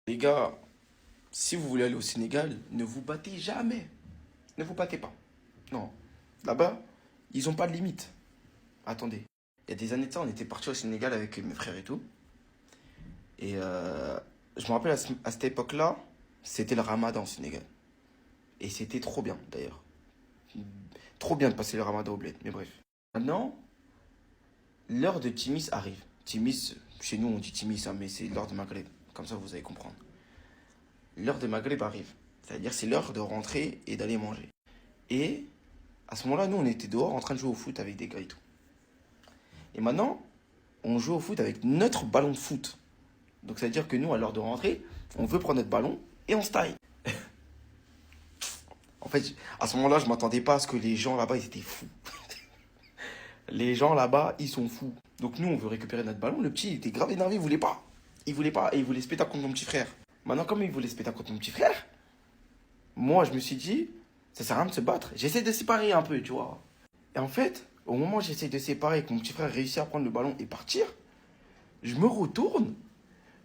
Les gars, si vous voulez aller au Sénégal, ne vous battez jamais. Ne vous battez pas. Non. Là-bas, ils n'ont pas de limite. Attendez. Il y a des années de ça, on était parti au Sénégal avec mes frères et tout. Et je me rappelle à cette époque-là, c'était le ramadan au Sénégal. Et c'était trop bien d'ailleurs. Trop bien de passer le ramadan au bled. Mais bref. Maintenant, l'heure de Timis arrive. Timis, chez nous on dit Timis, hein, mais c'est l'heure de Maghreb. Comme ça vous allez comprendre. L'heure de Maghreb arrive. C'est-à-dire c'est l'heure de rentrer et d'aller manger. Et à ce moment-là, nous on était dehors en train de jouer au foot avec des gars et tout. Et maintenant, on joue au foot avec notre ballon de foot. Donc ça veut dire que nous, à l'heure de rentrer, on veut prendre notre ballon et on se taille. En fait, à ce moment-là, je m'attendais pas à ce que les gens là-bas, ils étaient fous. Les gens là-bas, ils sont fous. Donc nous, on veut récupérer notre ballon. Le petit, il était grave énervé, il voulait pas. Il voulait pas et il voulait se péter contre mon petit frère. Maintenant, comme il voulait se péter contre mon petit frère, moi, je me suis dit, ça sert à rien de se battre. J'essaie de séparer un peu, tu vois. Et en fait, au moment où j'essaie de séparer et que mon petit frère réussit à prendre le ballon et partir, je me retourne.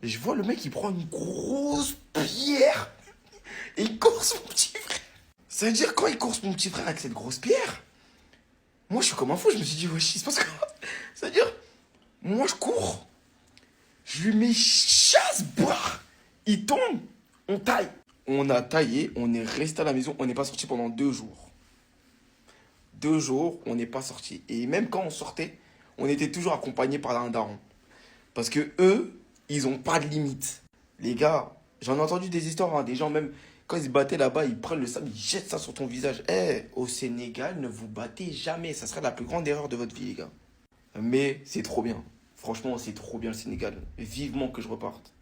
Et je vois le mec, il prend une grosse pierre et il course mon petit frère. Ça veut dire, quand il course mon petit frère avec cette grosse pierre, moi, je suis comme un fou. Je me suis dit, wesh, il se passe quoi? Ça veut dire, moi, je cours. Je lui mets chasse, barre. Il tombe. On taille. On a taillé. On est resté à la maison. On n'est pas sorti pendant 2 jours. 2 jours, on n'est pas sorti. Et même quand on sortait, on était toujours accompagné par un daron. Parce que eux, ils ont pas de limite. Les gars, j'en ai entendu des histoires, hein, des gens même, quand ils se battaient là-bas, ils prennent le sable, ils jettent ça sur ton visage. Eh, au Sénégal, ne vous battez jamais. Ça serait la plus grande erreur de votre vie, les gars. Mais c'est trop bien. Franchement, c'est trop bien le Sénégal. Vivement que je reparte.